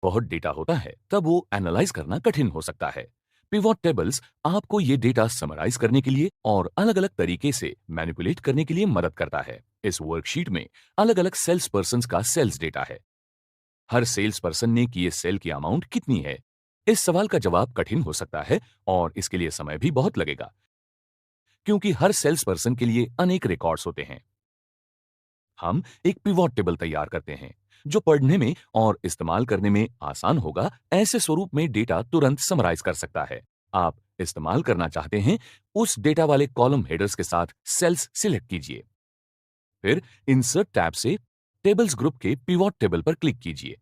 बहुत डेटा होता है तब वो एनालाइज करना कठिन हो सकता है। पिवोट टेबल्स आपको ये डेटा समराइज करने के लिए और अलग-अलग तरीके से मैनिपुलेट करने के लिए मदद करता है। इस वर्कशीट में अलग-अलग सेल्स पर्सन का सेल्स डेटा है। हर सेल्स पर्सन ने किए सेल की अमाउंट कितनी है? इस सवाल का जवाब कठिन हो सकता है और इसके लिए समय भी बहुत लगेगा, क्योंकि हर सेल्स पर्सन के लिए अनेक रिकॉर्ड्स होते हैं। हम एक पिवोट टेबल तैयार करते हैं जो पढ़ने में और इस्तेमाल करने में आसान होगा। ऐसे स्वरूप में डेटा तुरंत समराइज कर सकता है। आप इस्तेमाल करना चाहते हैं उस डेटा वाले कॉलम हेडर्स के साथ सेल्स सिलेक्ट कीजिए। फिर इंसर्ट टैब से टेबल्स ग्रुप के पिवोट टेबल पर क्लिक कीजिए।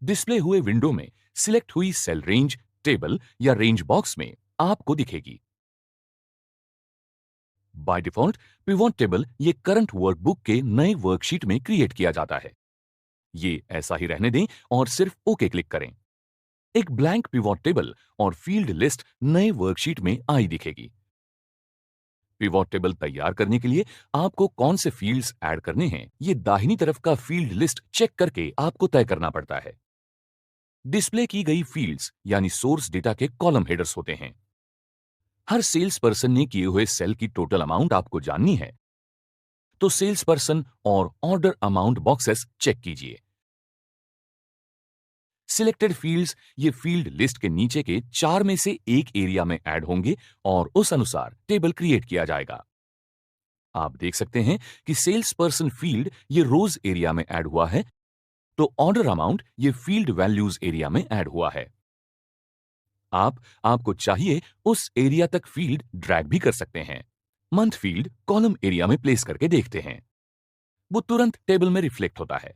डिस्प्ले हुए विंडो में सिलेक्ट हुई सेल रेंज टेबल या रेंज बॉक्स में आपको दिखेगी। बाय डिफॉल्ट पिवोट टेबल ये करंट वर्कबुक के नए वर्कशीट में क्रिएट किया जाता है। ये ऐसा ही रहने दें और सिर्फ ओके क्लिक करें। एक ब्लैंक पिवोट टेबल और फील्ड लिस्ट नए वर्कशीट में आई दिखेगी। पिवोट टेबल तैयार करने के लिए आपको कौन से फील्ड्स ऐड करने हैं, ये दाहिनी तरफ का फील्ड लिस्ट चेक करके आपको तय करना पड़ता है। डिस्प्ले की गई फील्ड्स यानी सोर्स डेटा के कॉलम हेडर्स होते हैं। हर सेल्स पर्सन ने किए हुए सेल की टोटल अमाउंट आपको जाननी है, तो सेल्स पर्सन और ऑर्डर अमाउंट बॉक्सेस चेक कीजिए। सिलेक्टेड फील्ड्स ये फील्ड लिस्ट के नीचे के 4 में से एक एरिया में ऐड होंगे और उस अनुसार टेबल क्रिएट किया जाएगा। आप देख सकते हैं कि सेल्स पर्सन फील्ड ये रोज एरिया में ऐड हुआ है, तो ऑर्डर अमाउंट ये फील्ड वैल्यूज एरिया में ऐड हुआ है। आपको चाहिए उस एरिया तक फील्ड ड्रैग भी कर सकते हैं। मंथ फील्ड कॉलम एरिया में प्लेस करके देखते हैं, वो तुरंत टेबल में रिफ्लेक्ट होता है।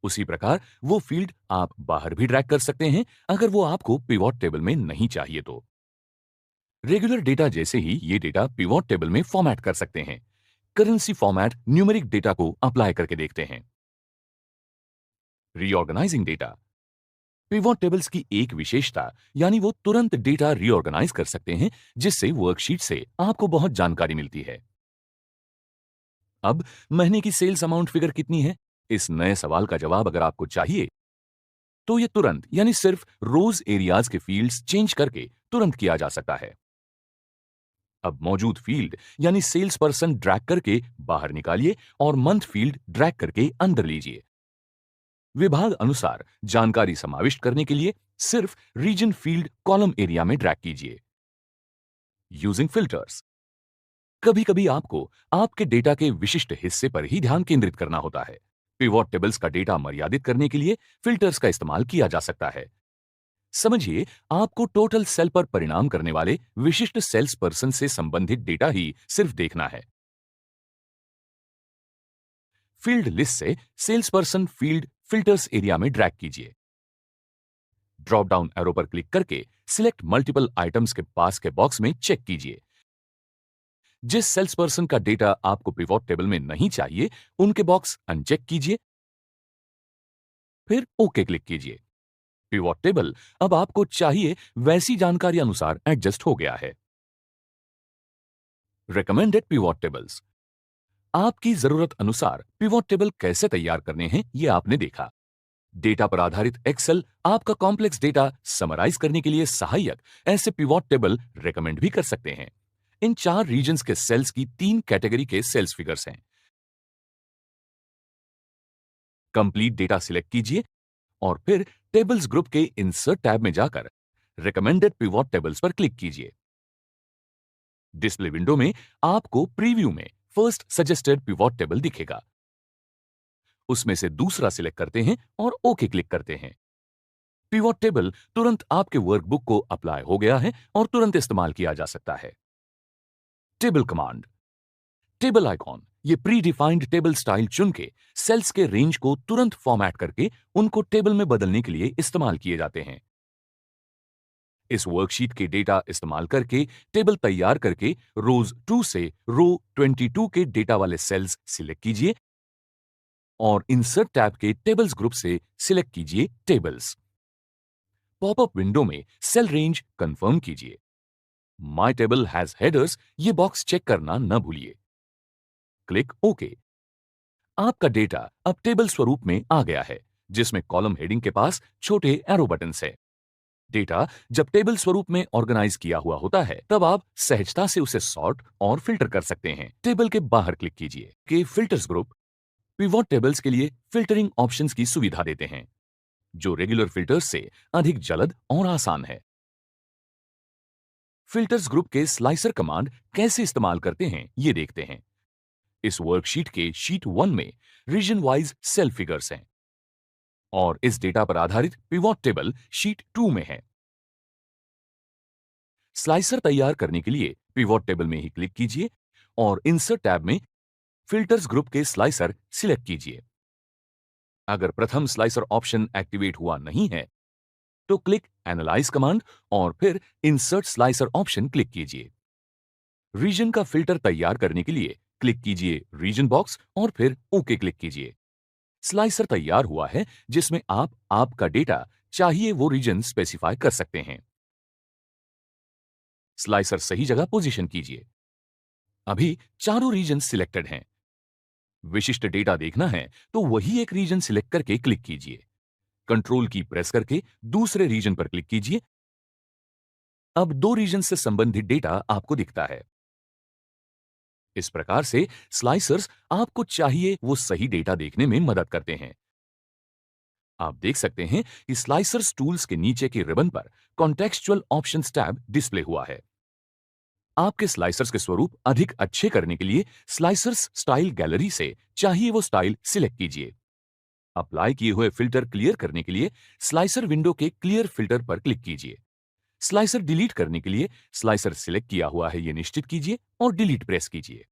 उसी प्रकार वो फील्ड आप बाहर भी ड्रैग कर सकते हैं अगर वो आपको पिवोट टेबल में नहीं चाहिए तो। रेगुलर डेटा जैसे ही ये डेटा पिवोट टेबल में फॉर्मेट कर सकते हैं। करेंसी फॉर्मेट न्यूमेरिक डेटा को अप्लाई करके देखते हैं। रीऑर्गेनाइजिंग डेटा पिवोट टेबल्स की एक विशेषता यानी वो तुरंत डेटा रीऑर्गेनाइज कर सकते हैं, जिससे वर्कशीट से आपको बहुत जानकारी मिलती है। अब महीने की सेल्स अमाउंट फिगर कितनी है, इस नए सवाल का जवाब अगर आपको चाहिए तो ये तुरंत यानी सिर्फ रोज एरियाज के फील्ड्स चेंज करके तुरंत किया जा सकता है। अब मौजूद फील्ड यानी सेल्स पर्सन ड्रैग करके बाहर निकालिए और मंथ फील्ड ड्रैग करके अंदर लीजिए। विभाग अनुसार जानकारी समाविष्ट करने के लिए सिर्फ रीजन फील्ड कॉलम एरिया में ड्रैग कीजिए। यूजिंग फिल्टर्स कभी कभी आपको आपके डेटा के विशिष्ट हिस्से पर ही ध्यान केंद्रित करना होता है। पिवोट टेबल्स का डेटा मर्यादित करने के लिए फिल्टर्स का इस्तेमाल किया जा सकता है। समझिए, आपको टोटल सेल पर परिणाम करने वाले विशिष्ट सेल्स पर्सन से संबंधित डेटा ही सिर्फ देखना है। फील्ड लिस्ट से sales person field filters area में ड्रैग कीजिए। ड्रॉप डाउन एरो पर क्लिक करके सिलेक्ट मल्टीपल आइटम्स के पास के बॉक्स में चेक कीजिए। जिस सेल्स पर्सन का डेटा आपको पिवोट टेबल में नहीं चाहिए, उनके बॉक्स अनचेक कीजिए, फिर ओके क्लिक कीजिए। पिवोट टेबल अब आपको चाहिए वैसी जानकारी अनुसार एडजस्ट हो गया है। रिकमेंडेड पिवोट टेबल्स आपकी जरूरत अनुसार पिवोट टेबल कैसे तैयार करने हैं, यह आपने देखा। डेटा पर आधारित एक्सेल आपका कॉम्प्लेक्स डेटा समराइज करने के लिए सहायक ऐसे पिवोट टेबल रेकमेंड भी कर सकते हैं। इन 4 रीजन्स के सेल्स की 3 कैटेगरी के सेल्स फिगर्स हैं। कंप्लीट डेटा सिलेक्ट कीजिए और फिर टेबल्स ग्रुप के इंसर्ट टैब में जाकर रिकमेंडेड पिवोट टेबल्स पर क्लिक कीजिए। डिस्प्ले विंडो में आपको प्रीव्यू में फर्स्ट सजेस्टेड पिवोट टेबल दिखेगा। उसमें से दूसरा सिलेक्ट करते हैं और ओके क्लिक करते हैं। पिवोट टेबल तुरंत आपके वर्कबुक को अप्लाई हो गया है और तुरंत इस्तेमाल किया जा सकता है। टेबल कमांड टेबल आइकॉन ये प्री डिफाइंड टेबल स्टाइल चुन के सेल्स के रेंज को तुरंत फॉर्मेट करके उनको टेबल में बदलने के लिए इस्तेमाल किए जाते हैं। इस वर्कशीट के डेटा इस्तेमाल करके टेबल तैयार करके रोज 2 से रो 22 के डेटा वाले सेल्स सिलेक्ट कीजिए और इंसर्ट टैब के टेबल्स ग्रुप से सिलेक्ट कीजिए टेबल्स। पॉपअप विंडो में सेल रेंज कंफर्म कीजिए। माय टेबल हैज हेडर्स ये बॉक्स चेक करना न भूलिए। Click okay. आपका डेटा अब टेबल स्वरूप में आ गया है। जिसमें कॉलम हेडिंग के पास छोटे एरो बटन्स है। डेटा जब टेबल स्वरूप में ऑर्गेनाइज किया हुआ होता है, तब आप सहजता से उसे सॉर्ट और फिल्टर कर सकते हैं। टेबल के बाहर क्लिक कीजिए कि फिल्टर्स ग्रुप पिवोट टेबल्स के लिए फिल्टरिंग ऑप्शंस की सुविधा देते हैं, जो रेगुलर फिल्टर्स से अधिक जलद और आसान है। फिल्टर्स ग्रुप के स्लाइसर कमांड कैसे इस्तेमाल करते हैं, ये देखते हैं। इस वर्कशीट के शीट 1 में रीजन वाइज सेल फिगर्स हैं और इस डेटा पर आधारित पिवोट टेबल शीट 2 में है। स्लाइसर तैयार करने के लिए पिवोट टेबल में ही क्लिक कीजिए और इंसर्ट टैब में फिल्टर्स ग्रुप के स्लाइसर सिलेक्ट कीजिए। अगर प्रथम स्लाइसर ऑप्शन एक्टिवेट हुआ नहीं है, तो क्लिक एनालाइज कमांड और फिर इंसर्ट स्लाइसर ऑप्शन क्लिक कीजिए। रीजन का फिल्टर तैयार करने के लिए क्लिक कीजिए रीजन बॉक्स और फिर ओके क्लिक कीजिए। स्लाइसर तैयार हुआ है, जिसमें आप आपका डेटा चाहिए वो रीजन स्पेसिफाई कर सकते हैं। स्लाइसर सही जगह पोजीशन कीजिए। अभी चारों रीजन सिलेक्टेड हैं। विशिष्ट डेटा देखना है तो वही एक रीजन सिलेक्ट करके क्लिक कीजिए। कंट्रोल की प्रेस करके दूसरे रीजन पर क्लिक कीजिए। अब दो रीजन से संबंधित डेटा आपको दिखता है। इस प्रकार से स्लाइसर्स आपको चाहिए वो सही डेटा देखने में मदद करते हैं। आप देख सकते हैं कि स्लाइसर्स टूल्स के नीचे के रिबन पर कॉन्टेक्सचुअल ऑप्शंस टैब डिस्प्ले हुआ है। आपके स्लाइसर्स के स्वरूप अधिक अच्छे करने के लिए स्लाइसर्स स्टाइल गैलरी से चाहिए वो स्टाइल सिलेक्ट कीजिए। अप्लाई किए हुए फिल्टर क्लियर करने के लिए स्लाइसर विंडो के क्लियर फिल्टर पर क्लिक कीजिए। स्लाइसर डिलीट करने के लिए स्लाइसर सिलेक्ट किया हुआ है ये निश्चित कीजिए और डिलीट प्रेस कीजिए।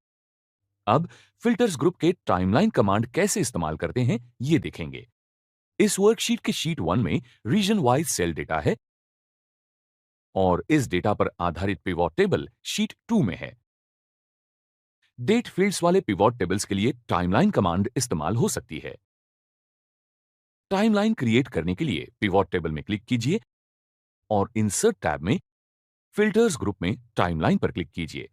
अब फिल्टर्स ग्रुप के टाइमलाइन कमांड कैसे इस्तेमाल करते हैं, ये देखेंगे। इस वर्कशीट के शीट 1 में रीजन वाइज सेल डेटा है और इस डेटा पर आधारित पिवोट टेबल शीट 2 में है। डेट फील्ड्स वाले पिवोट टेबल्स के लिए टाइमलाइन कमांड इस्तेमाल हो सकती है। टाइमलाइन क्रिएट करने के लिए पिवोट टेबल में क्लिक कीजिए और इंसर्ट टैब में फिल्टर्स ग्रुप में टाइमलाइन पर क्लिक कीजिए।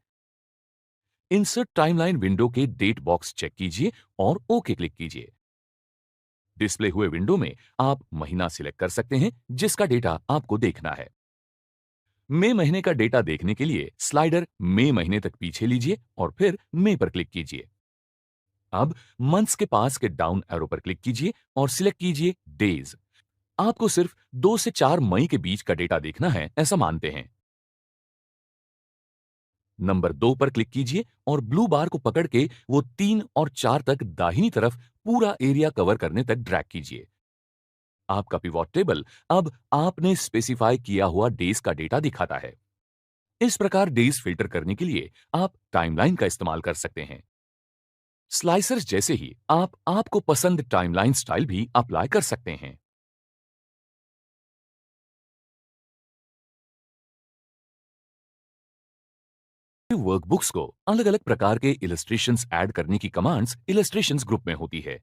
इंसर्ट टाइमलाइन विंडो के डेट बॉक्स चेक कीजिए और ओके क्लिक कीजिए। डिस्प्ले हुए विंडो में आप महीना सिलेक्ट कर सकते हैं जिसका डेटा आपको देखना है। मई महीने का डेटा देखने के लिए स्लाइडर मई महीने तक पीछे लीजिए और फिर मई पर क्लिक कीजिए। अब मंथ्स के पास के डाउन एरो पर क्लिक कीजिए और सिलेक्ट कीजिए डेज। आपको सिर्फ 2 से 4 मई के बीच का डेटा देखना है, ऐसा मानते हैं। नंबर 2 पर क्लिक कीजिए और ब्लू बार को पकड़ के वो 3 और 4 तक दाहिनी तरफ पूरा एरिया कवर करने तक ड्रैग कीजिए। आपका पिवोट टेबल अब आपने स्पेसिफाई किया हुआ डेज का डेटा दिखाता है। इस प्रकार डेज फिल्टर करने के लिए आप टाइमलाइन का इस्तेमाल कर सकते हैं। स्लाइसर्स जैसे ही आप आपको पसंद टाइमलाइन स्टाइल भी अप्लाई कर सकते हैं। वर्कबुक्स को अलग अलग प्रकार के इलस्ट्रेशंस ऐड करने की कमांड्स इलस्ट्रेशंस ग्रुप में होती है।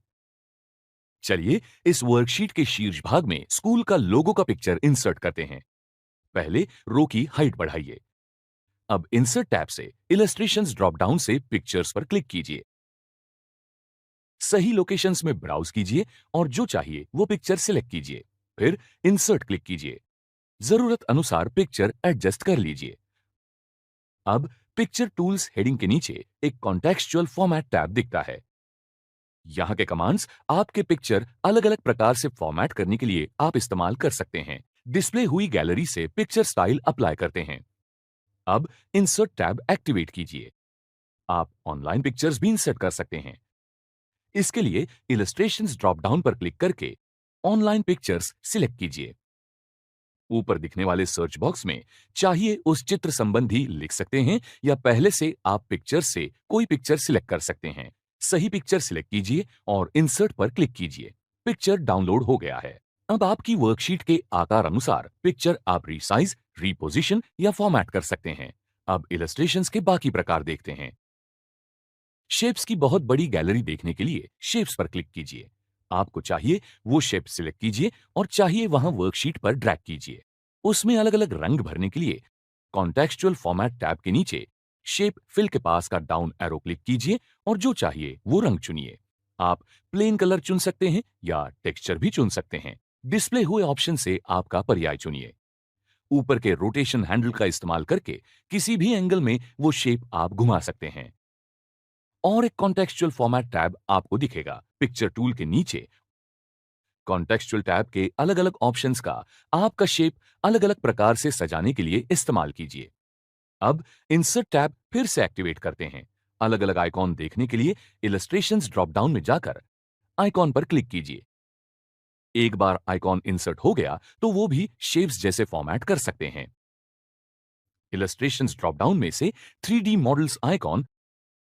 चलिए इस वर्कशीट के शीर्ष भाग में स्कूल का लोगो का पिक्चर इंसर्ट करते हैं। पहले रो की हाइट बढ़ाइए। अब इंसर्ट टैब से इलस्ट्रेशंस ड्रॉप डाउन से पिक्चर्स पर क्लिक कीजिए। सही लोकेशंस में ब्राउज कीजिए और जो चाहिए वो पिक्चर सिलेक्ट कीजिए। फिर इंसर्ट क्लिक कीजिए। जरूरत अनुसार पिक्चर एडजस्ट कर लीजिए। अब पिक्चर टूल्स हेडिंग के नीचे एक कॉन्टेक्सचुअल फॉर्मेट टैब दिखता है। यहाँ के कमांड्स आपके पिक्चर अलग अलग प्रकार से फॉर्मेट करने के लिए आप इस्तेमाल कर सकते हैं। डिस्प्ले हुई गैलरी से पिक्चर स्टाइल अप्लाई करते हैं। अब इंसर्ट टैब एक्टिवेट कीजिए। आप ऑनलाइन पिक्चर्स भी इंसर्ट कर सकते हैं। इसके लिए इलस्ट्रेशंस ड्रॉप डाउन पर क्लिक करके ऑनलाइन पिक्चर्स सिलेक्ट कीजिए। ऊपर दिखने वाले सर्च बॉक्स में चाहिए उस चित्र संबंधी लिख सकते हैं या पहले से आप पिक्चर से कोई पिक्चर सिलेक्ट कर सकते हैं। सही पिक्चर सिलेक्ट कीजिए और इंसर्ट पर क्लिक कीजिए। पिक्चर डाउनलोड हो गया है। अब आपकी वर्कशीट के आकार अनुसार पिक्चर आप रीसाइज, रीपोजिशन या फॉर्मेट कर सकते हैं। अब इलस्ट्रेशंस के बाकी प्रकार देखते हैं। शेप्स की बहुत बड़ी गैलरी देखने के लिए शेप्स पर क्लिक कीजिए। आपको चाहिए वो शेप सिलेक्ट कीजिए और चाहिए वहां वर्कशीट पर ड्रैग कीजिए। उसमें अलग अलग रंग भरने के लिए कॉन्टेक्सचुअल फॉर्मेट टैब के नीचे शेप फिल के पास का डाउन एरो क्लिक कीजिए और जो चाहिए वो रंग चुनिए। आप प्लेन कलर चुन सकते हैं या टेक्सचर भी चुन सकते हैं। डिस्प्ले हुए ऑप्शन से आपका पर्याय चुनिए। ऊपर के रोटेशन हैंडल का इस्तेमाल करके किसी भी एंगल में वो शेप आप घुमा सकते हैं। और एक कॉन्टेक्सचुअल फॉर्मेट टैब आपको दिखेगा। पिक्चर टूल के नीचे कॉन्टेक्सचुअल टैब के अलग-अलग ऑप्शंस का आपका शेप अलग-अलग प्रकार से सजाने के लिए इस्तेमाल कीजिए। अब इंसर्ट टैब फिर से एक्टिवेट करते हैं। अलग-अलग आइकॉन देखने के लिए इलस्ट्रेशंस ड्रॉप डाउन में जाकर आइकॉन पर क्लिक कीजिए। एक बार आइकॉन इंसर्ट हो गया तो वो भी शेप्स जैसे फॉर्मेट कर सकते हैं। इलस्ट्रेशंस ड्रॉप डाउन में से 3D मॉडल्स आइकॉन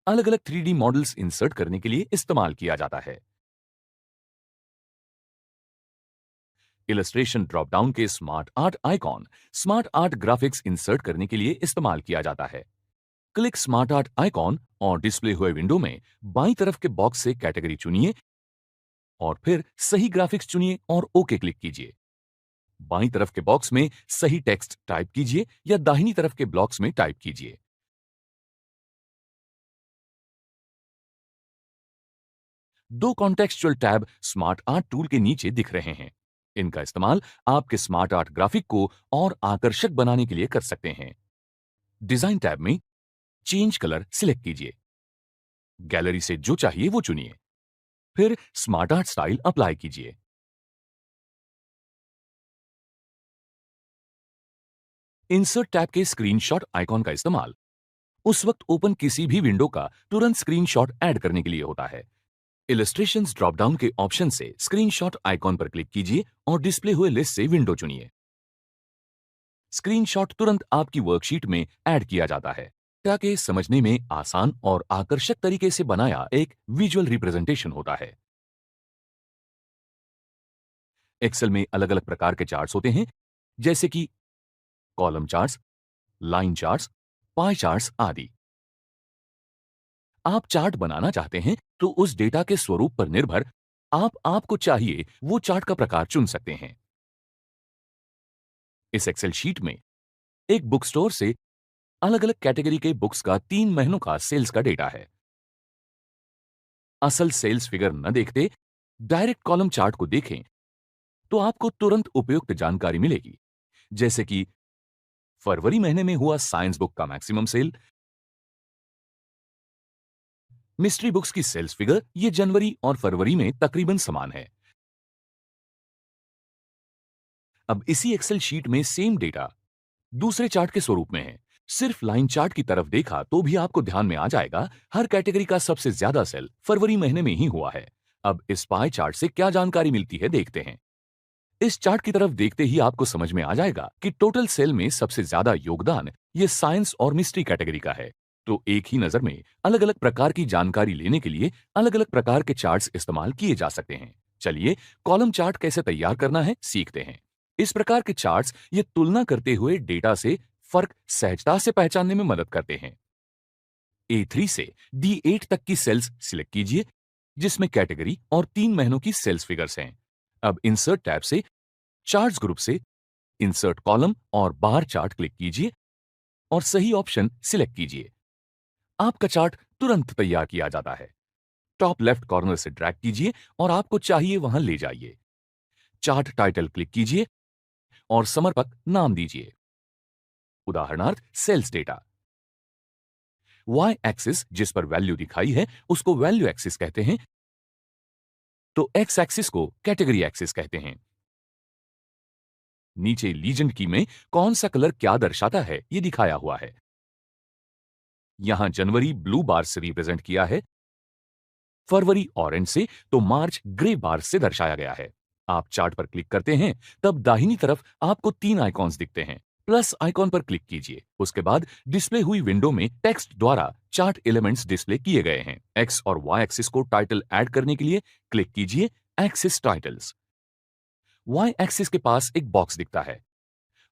अलग-अलग 3D मॉडल्स इंसर्ट करने के लिए इस्तेमाल किया जाता है। इलस्ट्रेशन ड्रॉप डाउन के smart art icon smart art graphics insert करने के लिए इस्तेमाल किया जाता है। क्लिक स्मार्ट आर्ट आइकॉन और डिस्प्ले हुए विंडो में बाईं तरफ के बॉक्स से कैटेगरी चुनिए और फिर सही ग्राफिक्स चुनिए और ओके क्लिक कीजिए। बाईं तरफ के बॉक्स में सही टेक्स्ट टाइप कीजिए या दाहिनी तरफ के ब्लॉक्स में टाइप कीजिए। दो contextual tab smart art tool के नीचे दिख रहे हैं। इनका इस्तेमाल आपके स्मार्ट आर्ट ग्राफिक को और आकर्षक बनाने के लिए कर सकते हैं। डिजाइन टैब में चेंज कलर सिलेक्ट कीजिए। गैलरी से जो चाहिए वो चुनिए। फिर स्मार्ट आर्ट स्टाइल अप्लाई कीजिए। इंसर्ट टैब के स्क्रीनशॉट आइकॉन का इस्तेमाल उस वक्त ओपन किसी भी विंडो का तुरंत स्क्रीनशॉट ऐड करने के लिए होता है। इलस्ट्रेशंस ड्रॉप डाउन के ऑप्शन से स्क्रीनशॉट आइकॉन पर क्लिक कीजिए और डिस्प्ले हुए लिस्ट से विंडो चुनिए। स्क्रीनशॉट तुरंत आपकी वर्कशीट में ऐड किया जाता है ताकि समझने में आसान और आकर्षक तरीके से बनाया एक विजुअल रिप्रेजेंटेशन होता है। एक्सेल में अलग अलग प्रकार के चार्ट्स होते हैं, जैसे कि column charts, line charts, pie charts आदि। आप चार्ट बनाना चाहते हैं तो उस डेटा के स्वरूप पर निर्भर आप आपको चाहिए वो चार्ट का प्रकार चुन सकते हैं। इस एक्सेल शीट में एक बुक स्टोर से अलग अलग कैटेगरी के बुक्स का 3 महीनों का सेल्स का डेटा है। असल सेल्स फिगर न देखते डायरेक्ट कॉलम चार्ट को देखें तो आपको तुरंत उपयुक्त जानकारी मिलेगी, जैसे कि फरवरी महीने में हुआ साइंस बुक का मैक्सिमम सेल, मिस्ट्री बुक्स की सेल्स फिगर ये जनवरी और फरवरी में तकरीबन समान है। अब इसी एक्सेल शीट में सेम डेटा दूसरे चार्ट के स्वरूप में है। सिर्फ लाइन चार्ट की तरफ देखा तो भी आपको ध्यान में आ जाएगा हर कैटेगरी का सबसे ज्यादा सेल फरवरी महीने में ही हुआ है। अब इस पाई चार्ट से क्या जानकारी मिलती है देखते हैं। इस चार्ट की तरफ देखते ही आपको समझ में आ जाएगा कि टोटल सेल में सबसे ज्यादा योगदान ये साइंस और मिस्ट्री कैटेगरी का है। तो एक ही नजर में अलग अलग प्रकार की जानकारी लेने के लिए अलग अलग प्रकार के चार्ट्स इस्तेमाल किए जा सकते हैं। चलिए कॉलम चार्ट कैसे तैयार करना है सीखते हैं। इस प्रकार के चार्ट्स ये तुलना करते हुए डेटा से फर्क सहजता से पहचानने में मदद करते हैं। A3 से D8 तक की सेल्स सिलेक्ट कीजिए जिसमें कैटेगरी और 3 महीनों की सेल्स फिगर्स हैं। अब इंसर्ट टैब से चार्ट्स ग्रुप से इंसर्ट कॉलम और बार चार्ट क्लिक कीजिए और सही ऑप्शन सिलेक्ट कीजिए। आपका चार्ट तुरंत तैयार किया जाता है। टॉप लेफ्ट कॉर्नर से ड्रैग कीजिए और आपको चाहिए वहां ले जाइए। चार्ट टाइटल क्लिक कीजिए और समर्पक नाम दीजिए, उदाहरणार्थ सेल्स डेटा। वाई एक्सिस जिस पर वैल्यू दिखाई है उसको वैल्यू एक्सिस कहते हैं, तो एक्स एक्सिस को कैटेगरी एक्सिस कहते हैं। नीचे लीजेंड की में कौन सा कलर क्या दर्शाता है ये दिखाया हुआ है। यहां जनवरी ब्लू बार से रिप्रेजेंट किया है, फरवरी ऑरेंज से, तो मार्च ग्रे बार से दर्शाया गया है। आप चार्ट पर क्लिक करते हैं तब दाहिनी तरफ आपको 3 आइकॉन्स दिखते हैं। प्लस आइकॉन पर क्लिक कीजिए। उसके बाद डिस्प्ले हुई विंडो में टेक्स्ट द्वारा चार्ट एलिमेंट्स डिस्प्ले किए गए हैं। एक्स और वाई एक्सिस को टाइटल ऐड करने के लिए क्लिक कीजिए एक्सिस टाइटल्स। वाई एक्सिस के पास एक बॉक्स दिखता है,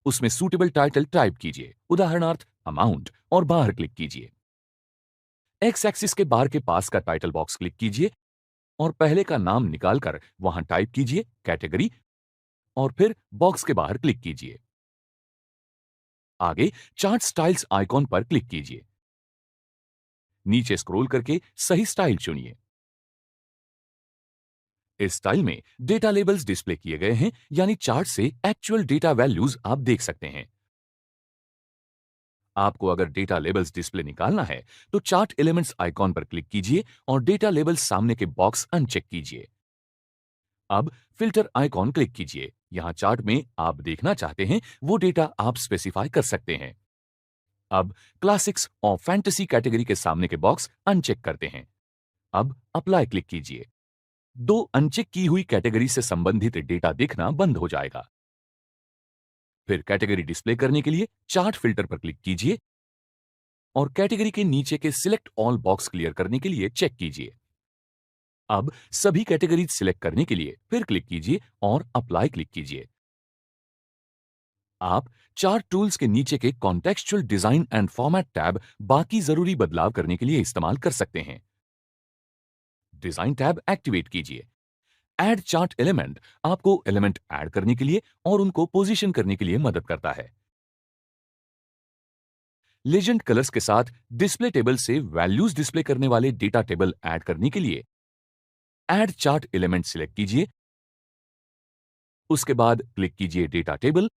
उसमें सूटेबल टाइटल टाइप कीजिए, उदाहरणार्थ अमाउंट, और बाहर क्लिक कीजिए। एक्स एक्सिस के बार के पास का टाइटल बॉक्स क्लिक कीजिए और पहले का नाम निकालकर वहां टाइप कीजिए कैटेगरी और फिर बॉक्स के बाहर क्लिक कीजिए। आगे चार्ट स्टाइल्स आइकॉन पर क्लिक कीजिए। नीचे स्क्रॉल करके सही स्टाइल चुनिए। इस स्टाइल में डेटा लेबल्स डिस्प्ले किए गए हैं, यानी चार्ट से एक्चुअल डेटा वैल्यूज आप देख सकते हैं। आपको अगर डेटा लेबल्स डिस्प्ले निकालना है तो चार्ट एलिमेंट्स आइकॉन पर क्लिक कीजिए और डेटा लेबल्स सामने के बॉक्स अनचेक कीजिए। अब फिल्टर आइकॉन क्लिक कीजिए। यहां चार्ट में आप देखना चाहते हैं वो डेटा आप स्पेसिफाई कर सकते हैं। अब क्लासिक्स और फैंटेसी कैटेगरी के सामने के बॉक्स अनचेक करते हैं। अब अप्लाई क्लिक कीजिए। दो अनचेक की हुई कैटेगरी से संबंधित डेटा दिखना बंद हो जाएगा। फिर कैटेगरी डिस्प्ले करने के लिए चार्ट फिल्टर पर क्लिक कीजिए और कैटेगरी के नीचे के सिलेक्ट ऑल बॉक्स क्लियर करने के लिए चेक कीजिए। अब सभी कैटेगरीज सिलेक्ट करने के लिए फिर क्लिक कीजिए और अप्लाई क्लिक कीजिए। आप चार्ट टूल्स के नीचे के contextual design and format tab बाकी जरूरी बदलाव करने के लिए इस्तेमाल कर सकते हैं। डिजाइन टैब एक्टिवेट कीजिए। ऐड चार्ट एलिमेंट आपको एलिमेंट ऐड करने के लिए और उनको पोजीशन करने के लिए मदद करता है। लेजेंड कलर्स के साथ डिस्प्ले टेबल से वैल्यूज डिस्प्ले करने वाले डेटा टेबल ऐड करने के लिए ऐड चार्ट एलिमेंट सिलेक्ट कीजिए। उसके बाद क्लिक कीजिए डेटा टेबल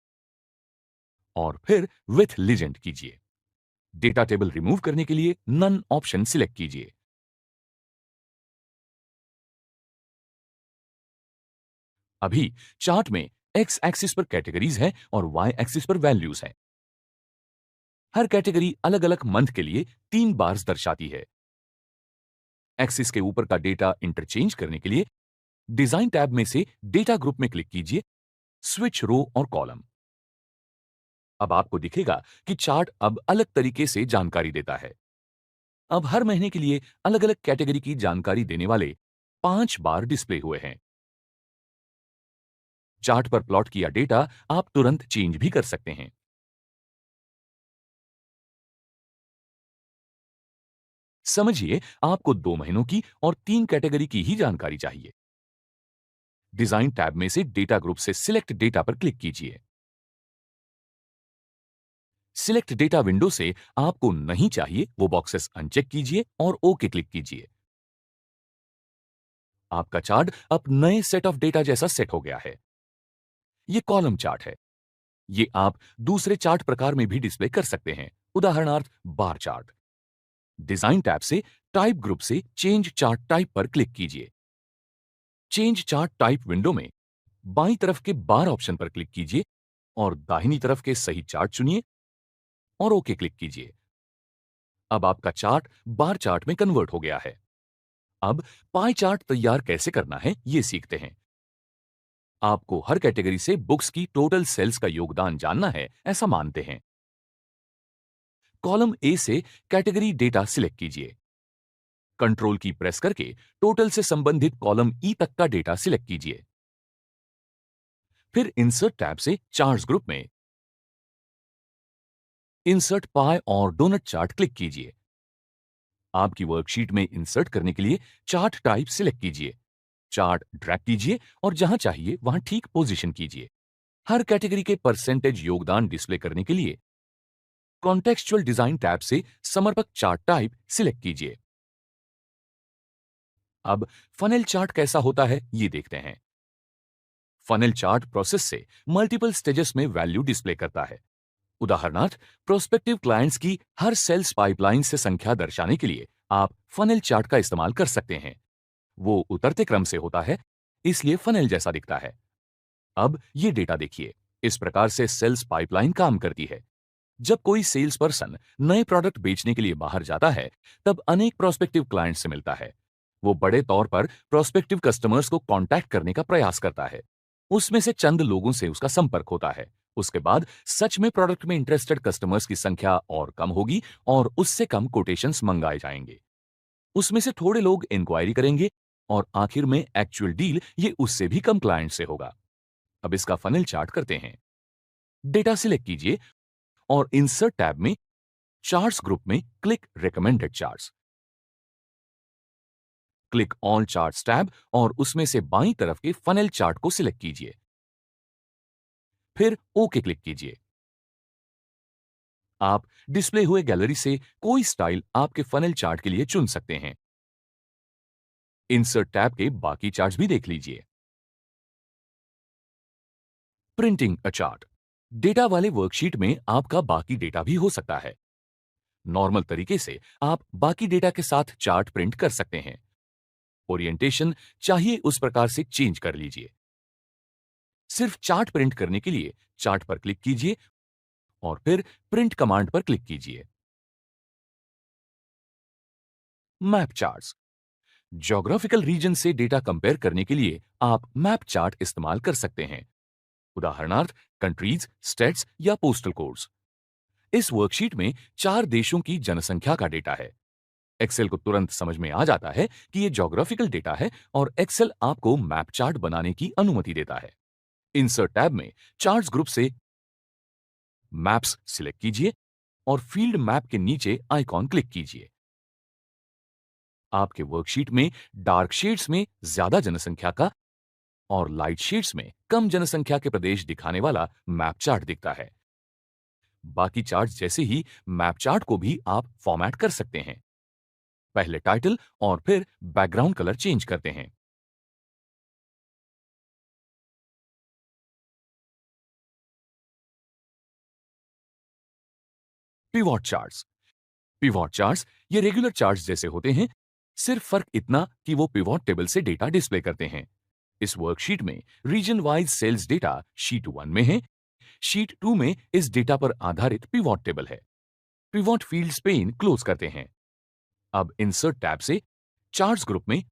और फिर विथ लीजेंड कीजिए। डेटा टेबल रिमूव करने के लिए नन ऑप्शन सिलेक्ट कीजिए। अभी चार्ट में एक्स एक्सिस पर कैटेगरीज है और वाई एक्सिस पर वैल्यूज है। हर कैटेगरी अलग अलग मंथ के लिए 3 बार्स दर्शाती है। एक्सिस के ऊपर का डेटा इंटरचेंज करने के लिए डिजाइन टैब में से डेटा ग्रुप में क्लिक कीजिए, स्विच रो और कॉलम। अब आपको दिखेगा कि चार्ट अब अलग तरीके से जानकारी देता है। अब हर महीने के लिए अलग अलग कैटेगरी की जानकारी देने वाले 5 बार डिस्प्ले हुए हैं। चार्ट पर प्लॉट किया डेटा आप तुरंत चेंज भी कर सकते हैं। समझिए आपको 2 महीनों की और 3 कैटेगरी की ही जानकारी चाहिए। डिजाइन टैब में से डेटा ग्रुप से सिलेक्ट डेटा पर क्लिक कीजिए। सिलेक्ट डेटा विंडो से आपको नहीं चाहिए वो बॉक्सेस अनचेक कीजिए और ओके क्लिक कीजिए। आपका चार्ट अब नए सेट ऑफ डेटा जैसा सेट हो गया है। ये कॉलम चार्ट है। ये आप दूसरे चार्ट प्रकार में भी डिस्प्ले कर सकते हैं, उदाहरणार्थ बार चार्ट। डिजाइन टैब से टाइप ग्रुप से चेंज चार्ट टाइप पर क्लिक कीजिए। चेंज चार्ट टाइप विंडो में बाईं तरफ के बार ऑप्शन पर क्लिक कीजिए और दाहिनी तरफ के सही चार्ट चुनिए और ओके क्लिक कीजिए। अब आपका चार्ट बार चार्ट में कन्वर्ट हो गया है। अब पाई चार्ट तैयार कैसे करना है ये सीखते हैं। आपको हर कैटेगरी से बुक्स की टोटल सेल्स का योगदान जानना है ऐसा मानते हैं। कॉलम ए से कैटेगरी डेटा सिलेक्ट कीजिए। कंट्रोल की प्रेस करके टोटल से संबंधित कॉलम ई तक का डेटा सिलेक्ट कीजिए। फिर इंसर्ट टैब से चार्ट्स ग्रुप में इंसर्ट पाई और डोनट चार्ट क्लिक कीजिए। आपकी वर्कशीट में इंसर्ट करने के लिए चार्ट टाइप सिलेक्ट कीजिए। चार्ट ड्रैग कीजिए और जहां चाहिए वहां ठीक पोजीशन कीजिए। हर कैटेगरी के परसेंटेज योगदान डिस्प्ले करने के लिए कॉन्टेक्सचुअल डिजाइन टैब से समर्पक चार्ट टाइप सिलेक्ट कीजिए। अब फनेल चार्ट कैसा होता है ये देखते हैं। फनेल चार्ट प्रोसेस से मल्टीपल स्टेजेस में वैल्यू डिस्प्ले करता है। उदाहरणार्थ प्रोस्पेक्टिव क्लाइंट्स की हर सेल्स पाइपलाइन से संख्या दर्शाने के लिए आप फनेल चार्ट का इस्तेमाल कर सकते हैं। वो उतरते क्रम से होता है, इसलिए फनेल जैसा दिखता है। अब ये डेटा देखिए। इस प्रकार से सेल्स पाइपलाइन काम करती है। जब कोई सेल्स पर्सन नए प्रोडक्ट बेचने के लिए बाहर जाता है, तब अनेक प्रोस्पेक्टिव क्लाइंट से मिलता है। वो बड़े तौर पर प्रोस्पेक्टिव कस्टमर्स को कांटेक्ट करने का प्रयास करता है। उसमें से चंद लोगों से उसका संपर्क होता है। उसके बाद सच में प्रोडक्ट में इंटरेस्टेड कस्टमर्स की संख्या और कम होगी और उससे कम कोटेशंस मंगाए जाएंगे। उसमें से थोड़े लोग इंक्वायरी करेंगे और आखिर में एक्चुअल डील ये उससे भी कम क्लाइंट से होगा। अब इसका फनल चार्ट करते हैं। डेटा सिलेक्ट कीजिए और इंसर्ट टैब में चार्ट्स ग्रुप में click recommended charts. Click all charts tab और उसमें से बाईं तरफ के फनेल चार्ट को सिलेक्ट कीजिए। फिर ओके क्लिक कीजिए। आप डिस्प्ले हुए गैलरी से कोई स्टाइल आपके फनेल चार्ट के लिए चुन सकते हैं। इंसर्ट टैब के बाकी चार्ट्स भी देख लीजिए। प्रिंटिंग अ चार्ट। डेटा वाले वर्कशीट में आपका बाकी डेटा भी हो सकता है। नॉर्मल तरीके से आप बाकी डेटा के साथ चार्ट प्रिंट कर सकते हैं। ओरिएंटेशन चाहिए उस प्रकार से चेंज कर लीजिए। सिर्फ चार्ट प्रिंट करने के लिए चार्ट पर क्लिक कीजिए और फिर प्रिंट कमांड पर क्लिक कीजिए। Map charts. ज्योग्राफिकल रीजन से डेटा कंपेयर करने के लिए आप मैप चार्ट इस्तेमाल कर सकते हैं। उदाहरणार्थ कंट्रीज, स्टेट्स या पोस्टल कोड्स। इस वर्कशीट में 4 देशों की जनसंख्या का डेटा है। एक्सेल को तुरंत समझ में आ जाता है कि यह ज्योग्राफिकल डेटा है और एक्सेल आपको मैप चार्ट बनाने की अनुमति देता है। इंसर्ट टैब में चार्ट्स ग्रुप से मैप्स सिलेक्ट कीजिए और फील्ड मैप के नीचे आइकॉन क्लिक कीजिए। आपके वर्कशीट में डार्क शेड्स में ज्यादा जनसंख्या का और लाइट शेड्स में कम जनसंख्या के प्रदेश दिखाने वाला मैप चार्ट दिखता है। बाकी चार्ट जैसे ही मैप चार्ट को भी आप फॉर्मेट कर सकते हैं। पहले टाइटल और फिर बैकग्राउंड कलर चेंज करते हैं। Pivot charts. पिवॉट चार्ट्स ये रेगुलर चार्ट्स जैसे होते हैं, सिर्फ फर्क इतना कि वो पिवॉट टेबल से डेटा डिस्प्ले करते हैं। इस वर्कशीट में region wise sales data sheet 1 में है। शीट 2 में इस डेटा पर आधारित पिवॉट टेबल है। पिवॉट फील्ड्स पेन क्लोज करते हैं। अब इंसर्ट टैब से चार्ट्स ग्रुप में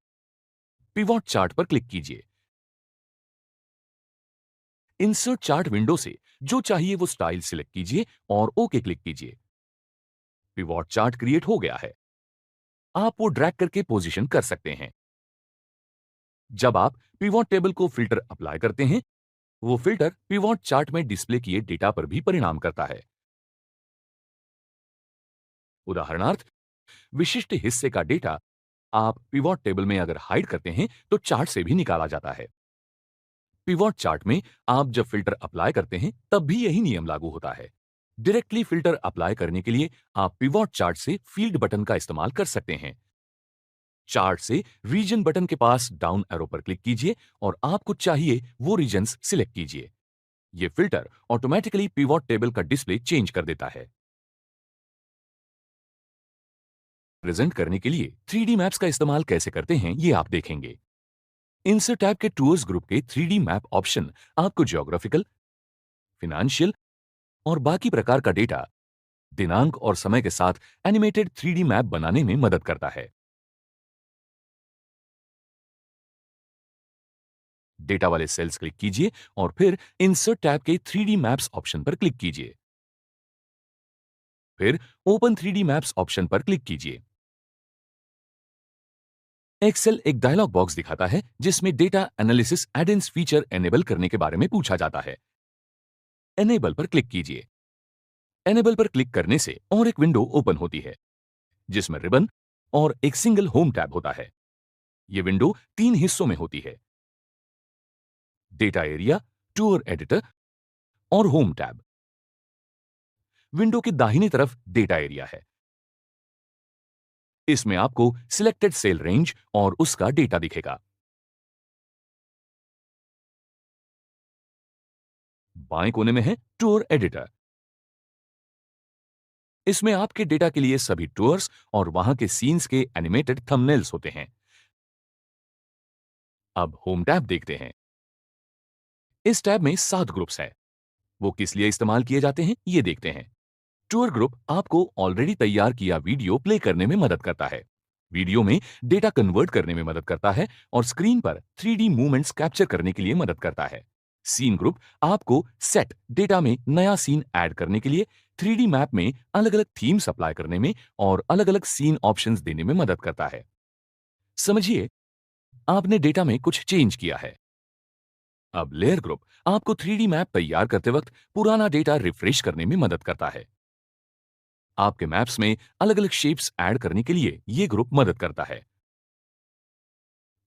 पिवॉट चार्ट पर क्लिक कीजिए। इंसर्ट चार्ट विंडो से जो चाहिए वो स्टाइल सिलेक्ट कीजिए और ओके क्लिक कीजिए। पिवॉट चार्ट क्रिएट हो गया है। आप वो ड्रैग करके पोजीशन कर सकते हैं। जब आप पिवॉट टेबल को फिल्टर अप्लाई करते हैं, वो फिल्टर पिवॉट चार्ट में डिस्प्ले किए डेटा पर भी परिणाम करता है। उदाहरणार्थ विशिष्ट हिस्से का डेटा आप पिवॉट टेबल में अगर हाइड करते हैं तो चार्ट से भी निकाला जाता है। पिवॉट चार्ट में आप जब फिल्टर अप्लाई करते हैं तब भी यही नियम लागू होता है। डायरेक्टली फिल्टर अप्लाई करने के लिए आप पिवॉट चार्ट से फील्ड बटन का इस्तेमाल कर सकते हैं। चार्ट से रीजन बटन के पास डाउन एरो पर क्लिक कीजिए और आपको चाहिए वो रीजन्स सिलेक्ट कीजिए। ये फिल्टर ऑटोमेटिकली पिवॉट टेबल का डिस्प्ले चेंज कर देता है। प्रेजेंट करने के लिए 3D मैप्स का इस्तेमाल कैसे करते हैं ये आप देखेंगे। इंसर्ट टैब के टूर्स ग्रुप के 3D मैप ऑप्शन आपको ज्योग्राफिकल, फिनेंशियल और बाकी प्रकार का डेटा दिनांक और समय के साथ एनिमेटेड 3D मैप बनाने में मदद करता है। डेटा वाले सेल्स क्लिक कीजिए और फिर इंसर्ट टैब के 3D मैप्स ऑप्शन पर क्लिक कीजिए। फिर ओपन 3D मैप्स ऑप्शन पर क्लिक कीजिए। एक्सेल एक डायलॉग बॉक्स दिखाता है जिसमें डेटा एनालिसिस एड-इन्स फीचर एनेबल करने के बारे में पूछा जाता है। एनेबल पर क्लिक कीजिए। एनेबल पर क्लिक करने से और एक विंडो ओपन होती है जिसमें रिबन और एक सिंगल होम टैब होता है। यह विंडो 3 हिस्सों में होती है: डेटा एरिया, टूर एडिटर और होम टैब। विंडो की दाहिनी तरफ डेटा एरिया है। इसमें आपको सिलेक्टेड सेल रेंज और उसका डेटा दिखेगा। बाएं कोने में है टूर एडिटर। इसमें आपके डेटा के लिए सभी टूर्स और वहां के सीन्स के एनिमेटेड थंबनेल्स होते हैं। अब होम टैब देखते हैं। इस टैब में 7 ग्रुप्स हैं। वो किस लिए इस्तेमाल किए जाते हैं ये देखते हैं। टूर ग्रुप आपको ऑलरेडी तैयार किया वीडियो प्ले करने में मदद करता है। वीडियो में डेटा कन्वर्ट करने में मदद करता है और स्क्रीन पर 3D मूवमेंट्स कैप्चर करने के लिए मदद करता है। सीन ग्रुप आपको सेट डेटा में नया सीन ऐड करने के लिए 3D मैप में अलग-अलग थीम्स अप्लाई करने में और अलग-अलग सीन ऑप्शंस देने में मदद करता है। समझिए, आपने डेटा में कुछ चेंज किया है। अब लेयर ग्रुप आपको 3D मैप तैयार करते वक्त पुराना डेटा रिफ्रेश करने में मदद करता है। आपके मैप्स में अलग-अलग शेप्स ऐड करने के लिए यह ग्रुप मदद करता है।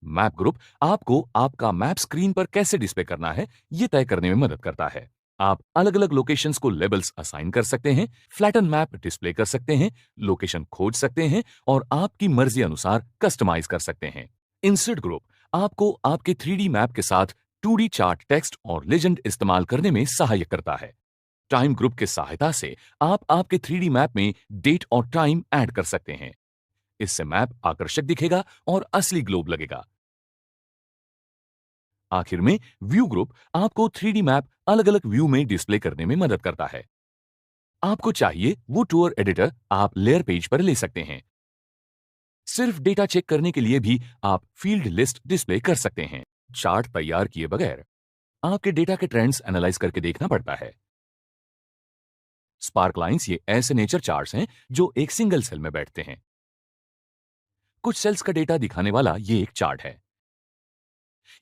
मैप ग्रुप आपको आपका मैप स्क्रीन पर कैसे डिस्प्ले करना है यह तय करने में मदद करता है। आप अलग-अलग लोकेशंस को लेबल्स असाइन कर सकते हैं, फ्लैटन मैप डिस्प्ले कर सकते हैं, लोकेशन खोज सकते हैं और आपकी मर्जी अनुसार कस्टमाइज कर सकते हैं। इंसर्ट ग्रुप आपको आपके 3D मैप के साथ 2D चार्ट, टेक्स्ट और लेजेंड इस्तेमाल करने में सहायक करता है। टाइम ग्रुप की सहायता से आप आपके 3D मैप में डेट और टाइम ऐड कर सकते हैं। इससे मैप आकर्षक दिखेगा और असली ग्लोब लगेगा। आखिर में व्यू ग्रुप आपको 3D मैप अलग-अलग व्यू में डिस्प्ले करने में मदद करता है। आपको चाहिए वो टूर एडिटर आप लेयर पेज पर ले सकते हैं। सिर्फ डेटा चेक करने के लिए भी आप फील्ड लिस्ट डिस्प्ले कर सकते हैं। चार्ट तैयार किए बगैर आपके डेटा के ट्रेंड्स एनालाइज करके देखना पड़ता है। स्पार्क लाइंस ये ऐसे नेचर चार्ट्स हैं जो एक सिंगल सेल में बैठते हैं। कुछ सेल्स का डेटा दिखाने वाला ये एक चार्ट है।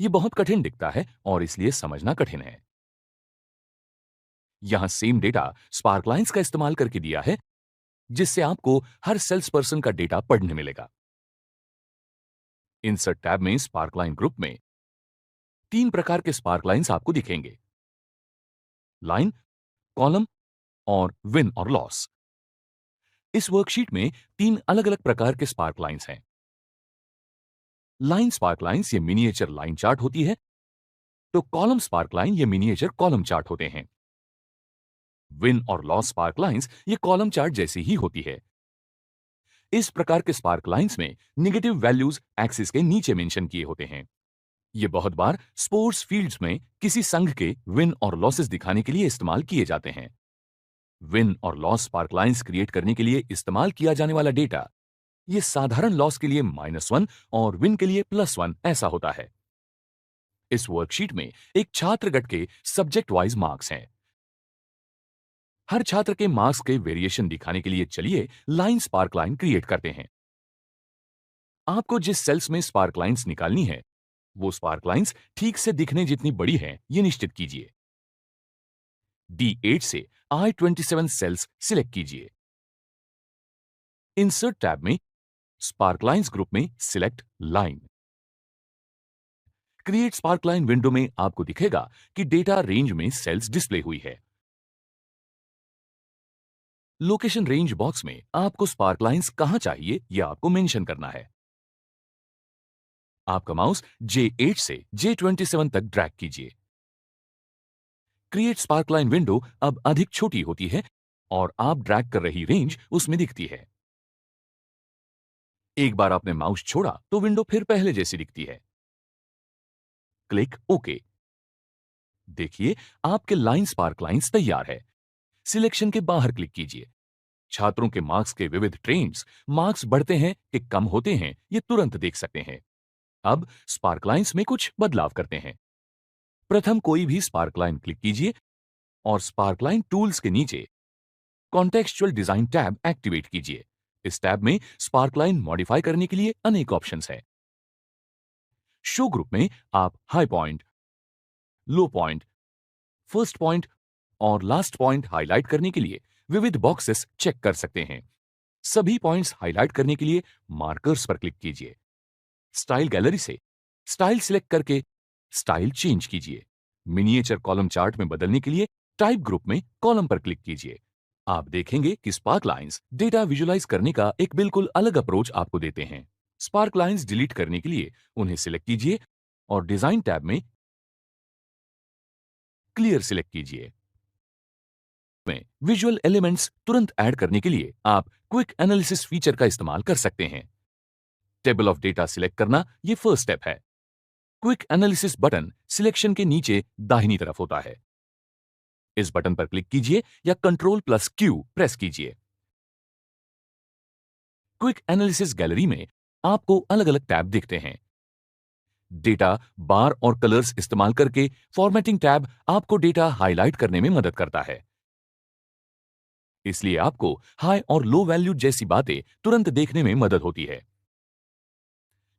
ये बहुत कठिन दिखता है और इसलिए समझना कठिन है। यहां सेम डेटा स्पार्क लाइंस का इस्तेमाल करके दिया है, जिससे आपको हर सेल्स पर्सन का डेटा पढ़ने मिलेगा। इंसर्ट टैब में स्पार्क लाइन ग्रुप में 3 प्रकार के स्पार्क लाइंस आपको दिखेंगे: लाइन, कॉलम और विन और लॉस। इस वर्कशीट में 3 अलग-अलग प्रकार के स्पार्क लाइंस हैं। लाइन स्पार्क लाइंस ये मिनिएचर लाइन चार्ट होती है, तो कॉलम स्पार्क लाइन ये मिनिएचर कॉलम चार्ट होते हैं। विन और लॉस स्पार्क लाइंस ये कॉलम चार्ट जैसी ही होती है। इस प्रकार के स्पार्क लाइंस में नेगेटिव वैल्यूज एक्सिस के नीचे मेंशन किए होते हैं। ये बहुत बार स्पोर्ट्स फील्ड्स में किसी संघ के विन और लॉसेस दिखाने के लिए इस्तेमाल किए जाते हैं। विन और लॉस स्पार्क लाइंस क्रिएट करने के लिए इस्तेमाल किया जाने वाला डेटा ये साधारण लॉस के लिए -1 और विन के लिए +1 ऐसा होता है। इस वर्कशीट में एक छात्र गट के सब्जेक्ट वाइज मार्क्स हैं। हर छात्र के मार्क्स के वेरिएशन दिखाने के लिए चलिए लाइन स्पार्क लाइन क्रिएट करते हैं। आपको जिस सेल्स में स्पार्क लाइंस निकालनी है, वो स्पार्क लाइंस ठीक से दिखने जितनी बड़ी है, ये निश्चित कीजिए। D8 से I27 सेल्स सिलेक्ट कीजिए। इंसर्ट टैब में स्पार्क लाइंस ग्रुप में select line. Create spark line window में आपको दिखेगा कि डेटा रेंज में सेल्स डिस्प्ले हुई है। लोकेशन रेंज बॉक्स में आपको स्पार्क लाइंस कहां चाहिए यह आपको मेंशन करना है। आपका माउस J8 से J27 तक ड्रैग कीजिए। क्रिएट स्पार्क लाइन विंडो अब अधिक छोटी होती है और आप ड्रैग कर रही रेंज उसमें दिखती है। एक बार आपने माउस छोड़ा तो विंडो फिर पहले जैसी दिखती है। Click okay. देखिए आपके लाइन स्पार्क लाइंस तैयार है। सिलेक्शन के बाहर क्लिक कीजिए। छात्रों के मार्क्स के विविध ट्रेंड्स, मार्क्स बढ़ते हैं कि कम होते हैं, ये तुरंत देख सकते हैं। अब स्पार्क लाइंस में कुछ बदलाव करते हैं। प्रथम कोई भी स्पार्क लाइन क्लिक कीजिए और स्पार्क लाइन टूल्स के नीचे कॉन्टेक्सचुअल डिजाइन टैब एक्टिवेट कीजिए। इस टैब में स्पार्क लाइन मॉडिफाई करने के लिए अनेक ऑप्शंस हैं। शो ग्रुप में आप हाई पॉइंट, लो पॉइंट, फर्स्ट पॉइंट और लास्ट पॉइंट हाईलाइट करने के लिए विविध बॉक्सेस चेक कर सकते हैं। सभी पॉइंट्स हाईलाइट करने के लिए मार्कर्स पर क्लिक कीजिए। स्टाइल गैलरी से स्टाइल सिलेक्ट करके स्टाइल चेंज कीजिए। मिनिएचर कॉलम चार्ट में बदलने के लिए टाइप ग्रुप में कॉलम पर क्लिक कीजिए। आप देखेंगे कि स्पार्क लाइंस डेटा विजुलाइज करने का एक बिल्कुल अलग अप्रोच आपको देते हैं। स्पार्क लाइंस डिलीट करने के लिए उन्हें सिलेक्ट कीजिए और डिजाइन टैब में क्लियर सिलेक्ट कीजिए। में विजुअल एलिमेंट्स तुरंत ऐड करने के लिए आप क्विक एनालिसिस फीचर का इस्तेमाल कर सकते हैं। टेबल ऑफ डेटा सिलेक्ट करना ये फर्स्ट स्टेप है। क्विक एनालिसिस बटन सिलेक्शन के नीचे दाहिनी तरफ होता है। इस बटन पर क्लिक कीजिए या Ctrl+Q प्रेस कीजिए। क्विक एनालिसिस गैलरी में आपको अलग-अलग टैब दिखते हैं। डेटा बार और कलर्स इस्तेमाल करके फॉर्मेटिंग टैब आपको डेटा हाईलाइट करने में मदद करता है। इसलिए आपको हाई और लो वैल्यू जैसी बातें तुरंत देखने में मदद होती है।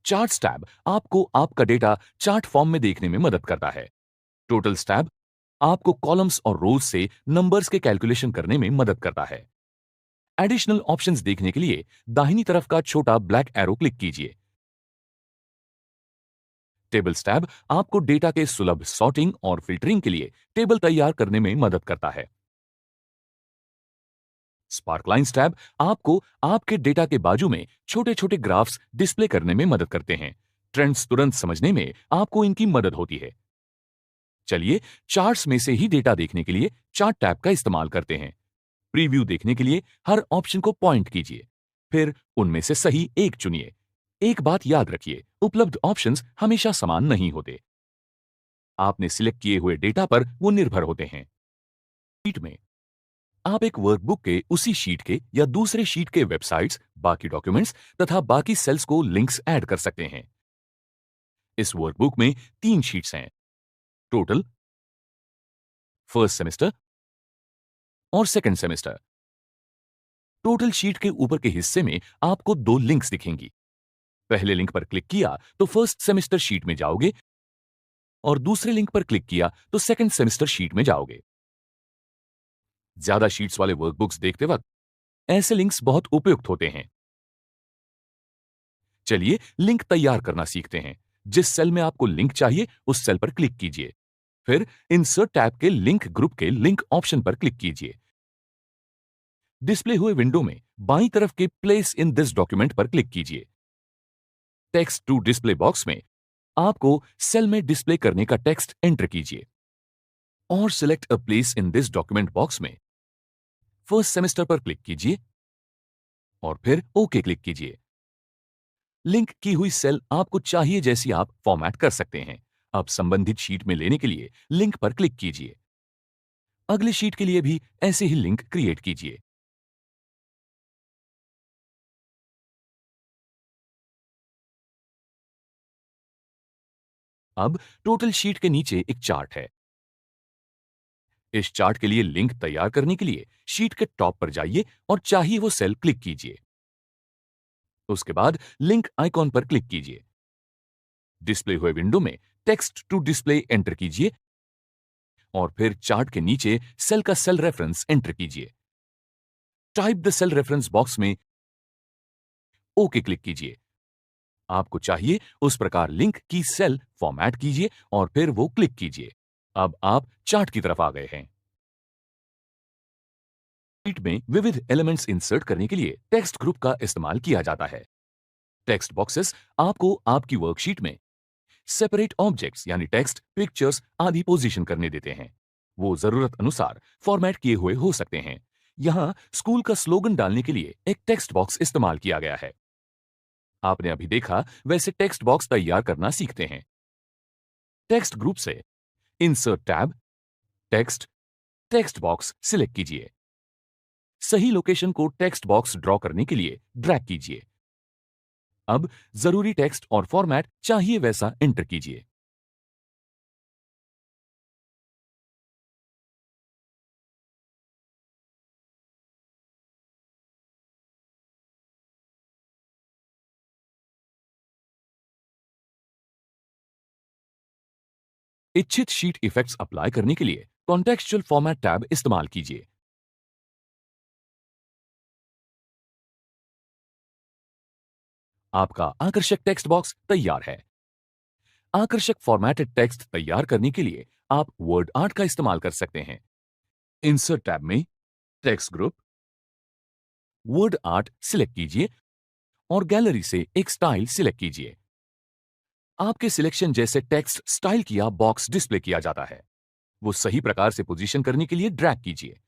चार्ट्स टैब आपको आपका डेटा चार्ट फॉर्म में देखने में मदद करता है। टोटल्स टैब आपको कॉलम्स और रोज से नंबर्स के कैलकुलेशन करने में मदद करता है। एडिशनल ऑप्शंस देखने के लिए दाहिनी तरफ का छोटा ब्लैक एरो क्लिक कीजिए। टेबल्स टैब आपको डेटा के सुलभ सॉर्टिंग और फिल्टरिंग के लिए टेबल तैयार करने में मदद करता है। स्पार्क लाइंस टैब आपको आपके डेटा के बाजू में छोटे छोटे ग्राफ्स डिस्प्ले करने में मदद करते हैं। ट्रेंड्स तुरंत समझने में आपको इनकी मदद होती है। चलिए चार्ट्स में से ही डेटा देखने के लिए चार्ट टैब का इस्तेमाल करते हैं। प्रीव्यू देखने के लिए हर ऑप्शन को पॉइंट कीजिए, फिर उनमें से सही एक चुनिए। एक बात याद रखिए, उपलब्ध ऑप्शंस हमेशा समान नहीं होते। आपने सिलेक्ट किए हुए डेटा पर वो निर्भर होते हैं। शीट में आप एक वर्कबुक के उसी शीट के या दूसरे शीट के वेबसाइट्स, बाकी डॉक्यूमेंट्स तथा बाकी सेल्स को लिंक्स ऐड कर सकते हैं। इस वर्कबुक में 3 शीट्स हैं: टोटल, फर्स्ट सेमेस्टर और सेकंड सेमेस्टर। टोटल शीट के ऊपर के हिस्से में आपको 2 लिंक्स दिखेंगी। पहले लिंक पर क्लिक किया तो फर्स्ट सेमेस्टर शीट में जाओगे और दूसरे लिंक पर क्लिक किया तो सेकंड सेमेस्टर शीट में जाओगे। ज्यादा शीट्स वाले वर्कबुक्स देखते वक्त ऐसे लिंक्स बहुत उपयुक्त होते हैं। चलिए लिंक तैयार करना सीखते हैं। जिस सेल में आपको लिंक चाहिए उस सेल पर क्लिक कीजिए, फिर इंसर्ट टैब के लिंक ग्रुप के लिंक ऑप्शन पर क्लिक कीजिए। डिस्प्ले हुए विंडो में बाईं तरफ के प्लेस इन दिस डॉक्यूमेंट पर क्लिक कीजिए। टेक्स्ट टू डिस्प्ले बॉक्स में आपको सेल में डिस्प्ले करने का टेक्स्ट एंटर कीजिए और select a place in this document box में फर्स्ट सेमेस्टर पर क्लिक कीजिए और फिर ओके क्लिक कीजिए। लिंक की हुई सेल आपको चाहिए जैसी आप फॉर्मेट कर सकते हैं। अब संबंधित शीट में लेने के लिए लिंक पर क्लिक कीजिए। अगले शीट के लिए भी ऐसे ही लिंक क्रिएट कीजिए। अब टोटल शीट के नीचे एक चार्ट है। इस चार्ट के लिए लिंक तैयार करने के लिए शीट के टॉप पर जाइए और चाहिए वो सेल क्लिक कीजिए। उसके बाद लिंक आइकॉन पर क्लिक कीजिए। डिस्प्ले हुए विंडो में टेक्स्ट टू डिस्प्ले एंटर कीजिए और फिर चार्ट के नीचे सेल का सेल रेफरेंस एंटर कीजिए। Type the cell reference box में ओके क्लिक कीजिए। आपको चाहिए उस प्रकार लिंक की सेल फॉर्मेट कीजिए और फिर वो क्लिक कीजिए। अब आप चार्ट की तरफ आ गए हैं। शीट में विविध एलिमेंट्स इंसर्ट करने के लिए टेक्स्ट ग्रुप का इस्तेमाल किया जाता है। टेक्स्ट बॉक्सेस आपको आपकी वर्कशीट में सेपरेट ऑब्जेक्ट्स यानी टेक्स्ट, पिक्चर्स आदि पोजीशन करने देते हैं। वो जरूरत अनुसार फॉर्मेट किए हुए हो सकते हैं। यहां स्कूल का स्लोगन डालने के लिए एक टेक्स्ट बॉक्स इस्तेमाल किया गया है। आपने अभी देखा वैसे टेक्स्ट बॉक्स तैयार करना सीखते हैं। टेक्स्ट ग्रुप से insert tab, text, text box select कीजिए। सही लोकेशन को टेक्स्ट बॉक्स ड्रॉ करने के लिए ड्रैग कीजिए। अब जरूरी टेक्स्ट और फॉर्मेट चाहिए वैसा एंटर कीजिए। इच्छित शीट इफेक्ट्स अप्लाई करने के लिए कॉन्टेक्सचुअल फॉर्मेट टैब इस्तेमाल कीजिए। आपका आकर्षक टेक्स्ट बॉक्स तैयार है। आकर्षक फॉर्मेटेड टेक्स्ट तैयार करने के लिए आप वर्ड आर्ट का इस्तेमाल कर सकते हैं। इंसर्ट टैब में text group, word art select कीजिए और गैलरी से एक स्टाइल सिलेक्ट कीजिए। आपके सिलेक्शन जैसे टेक्स्ट स्टाइल किया बॉक्स डिस्प्ले किया जाता है। वो सही प्रकार से पोजीशन करने के लिए ड्रैग कीजिए।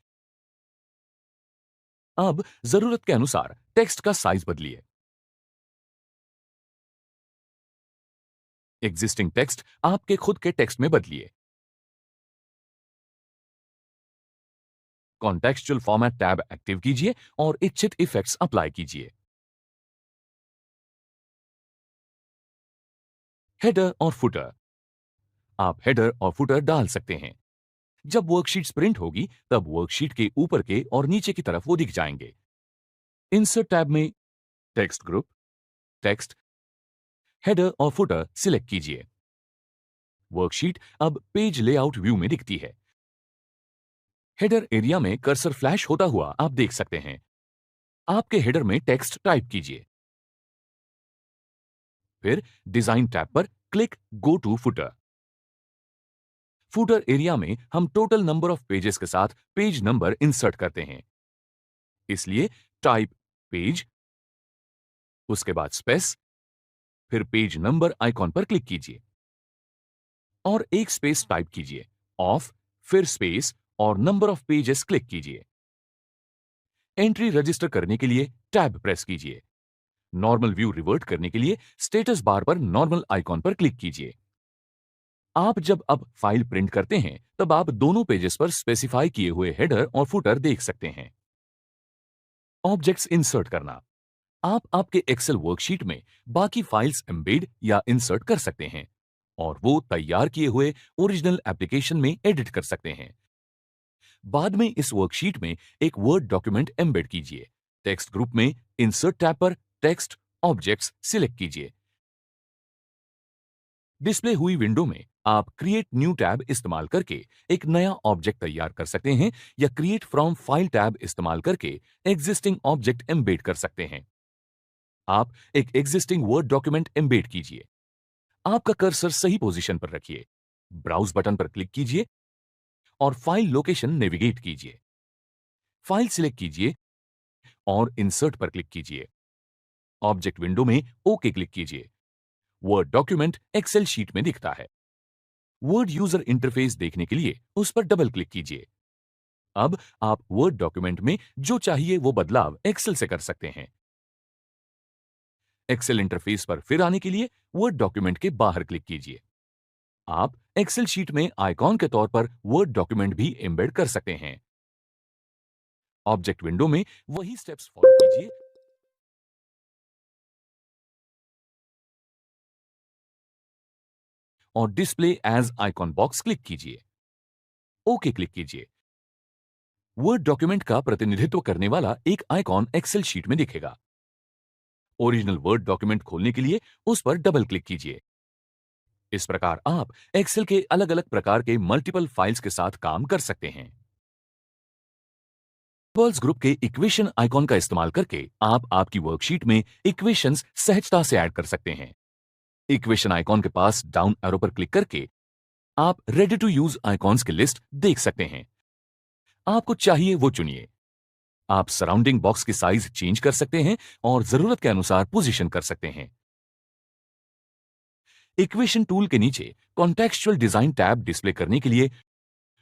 अब जरूरत के अनुसार टेक्स्ट का साइज बदलिए। एग्जिस्टिंग टेक्स्ट आपके खुद के टेक्स्ट में बदलिए। कॉन्टेक्सचुअल फॉर्मेट टैब एक्टिव कीजिए और इच्छित इफेक्ट्स अप्लाई कीजिए। हेडर और फुटर, आप हेडर और फुटर डाल सकते हैं। जब वर्कशीट प्रिंट होगी तब वर्कशीट के ऊपर के और नीचे की तरफ वो दिख जाएंगे। इंसर्ट टैब में टेक्स्ट ग्रुप, टेक्स्ट, हेडर और फुटर सिलेक्ट कीजिए। वर्कशीट अब पेज लेआउट व्यू में दिखती है। हेडर एरिया में कर्सर फ्लैश होता हुआ आप देख सकते हैं। आपके हेडर में टेक्स्ट टाइप कीजिए, फिर डिजाइन टैब पर click go to footer. Footer area में हम टोटल नंबर ऑफ पेजेस के साथ पेज नंबर इंसर्ट करते हैं, इसलिए टाइप पेज, उसके बाद स्पेस, फिर पेज नंबर आइकॉन पर क्लिक कीजिए और एक स्पेस टाइप कीजिए ऑफ, फिर स्पेस और नंबर ऑफ पेजेस क्लिक कीजिए। एंट्री रजिस्टर करने के लिए टैब प्रेस कीजिए। नॉर्मल व्यू रिवर्ट करने के लिए स्टेटस बार पर नॉर्मल आइकॉन पर क्लिक कीजिए। आप जब अब फाइल प्रिंट करते हैं तब आप दोनों पेजेस पर स्पेसिफाई किए हुए हेडर और फुटर देख सकते हैं। ऑब्जेक्ट्स इंसर्ट करना। आप आपके एक्सेल वर्कशीट में बाकी फाइल्स एम्बेड या इंसर्ट कर सकते हैं और वो तैयार किए हुए ओरिजिनल एप्लीकेशन में एडिट कर सकते हैं। बाद में इस वर्कशीट में एक वर्ड डॉक्यूमेंट एम्बेड कीजिए। टेक्स्ट ग्रुप में इंसर्ट टैब पर टेक्स्ट ऑब्जेक्ट्स सिलेक्ट कीजिए। डिस्प्ले हुई विंडो में आप क्रिएट न्यू टैब इस्तेमाल करके एक नया ऑब्जेक्ट तैयार कर सकते हैं या क्रिएट फ्रॉम फाइल टैब इस्तेमाल करके एग्जिस्टिंग ऑब्जेक्ट एम्बेड कर सकते हैं। आप एक एग्जिस्टिंग वर्ड डॉक्यूमेंट एम्बेड कीजिए। आपका कर्सर सही पोजीशन पर रखिए। ब्राउज बटन पर क्लिक कीजिए और फाइल लोकेशन नेविगेट कीजिए। फाइल सिलेक्ट कीजिए और इंसर्ट पर क्लिक कीजिए। ऑब्जेक्ट विंडो में ओके क्लिक कीजिए। वर्ड डॉक्यूमेंट एक्सेल शीट में दिखता है। वर्ड यूजर इंटरफेस देखने के लिए उस पर डबल क्लिक कीजिए। अब आप वर्ड डॉक्यूमेंट में जो चाहिए वो बदलाव एक्सेल से कर सकते हैं। एक्सेल इंटरफेस पर फिर आने के लिए वर्ड डॉक्यूमेंट के बाहर क्लिक कीजिए। आप एक्सेल शीट में आइकॉन के तौर पर वर्ड डॉक्यूमेंट भी एम्बेड कर सकते हैं। ऑब्जेक्ट विंडो में वही स्टेप्स फॉलो कीजिए और display as icon box click कीजिए। ओके क्लिक कीजिए। वर्ड डॉक्यूमेंट का प्रतिनिधित्व करने वाला एक आइकॉन एक्सेल शीट में दिखेगा। ओरिजिनल वर्ड डॉक्यूमेंट खोलने के लिए उस पर डबल क्लिक कीजिए। इस प्रकार आप एक्सेल के अलग अलग प्रकार के मल्टीपल फाइल्स के साथ काम कर सकते हैं। सिंबल्स ग्रुप के इक्वेशन आइकॉन का इस्तेमाल करके आप आपकी वर्कशीट में इक्वेशंस सहजता से ऐड कर सकते हैं। इक्वेशन आइकॉन के पास डाउन एरो पर क्लिक करके आप रेडी टू यूज आइकॉन्स की लिस्ट देख सकते हैं। आपको चाहिए वो चुनिए। आप सराउंडिंग बॉक्स की साइज चेंज कर सकते हैं और जरूरत के अनुसार पोजीशन कर सकते हैं। इक्वेशन टूल के नीचे कॉन्टेक्सचुअल डिजाइन टैब डिस्प्ले करने के लिए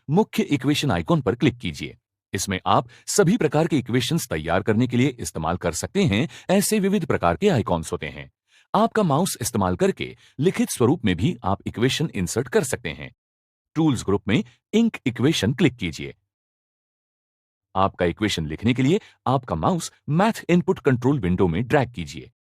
मुख्य इक्वेशन आइकॉन पर क्लिक कीजिए। इसमें आप सभी प्रकार के इक्वेशंस तैयार करने के लिए इस्तेमाल कर सकते हैं। ऐसे विविध प्रकार के आइकॉन्स होते हैं। आपका माउस इस्तेमाल करके लिखित स्वरूप में भी आप इक्वेशन इंसर्ट कर सकते हैं। टूल्स ग्रुप में इंक इक्वेशन क्लिक कीजिए। आपका इक्वेशन लिखने के लिए आपका mouse math input control window में ड्रैग कीजिए।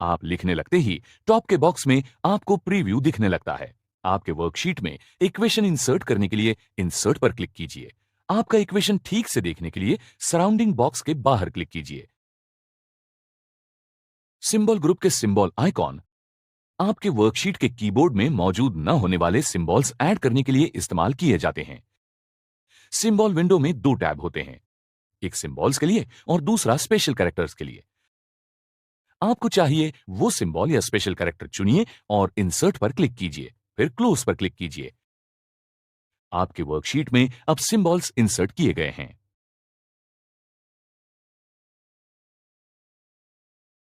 आप लिखने लगते ही टॉप के बॉक्स में आपको प्रीव्यू दिखने लगता है। आपके वर्कशीट में इक्वेशन इंसर्ट करने के लिए इंसर्ट पर क्लिक कीजिए। आपका इक्वेशन ठीक से देखने के लिए सराउंडिंग बॉक्स के बाहर क्लिक कीजिए। सिंबल ग्रुप के सिंबल आइकॉन आपके वर्कशीट के कीबोर्ड में मौजूद न होने वाले सिंबल्स ऐड करने के लिए इस्तेमाल किए जाते हैं। सिंबल विंडो में दो टैब होते हैं, एक सिंबल्स के लिए और दूसरा स्पेशल कैरेक्टर्स के लिए। आपको चाहिए वो सिंबल या स्पेशल कैरेक्टर चुनिए और इंसर्ट पर क्लिक कीजिए, फिर क्लोज पर क्लिक कीजिए। आपके वर्कशीट में अब सिंबल्स इंसर्ट किए गए हैं।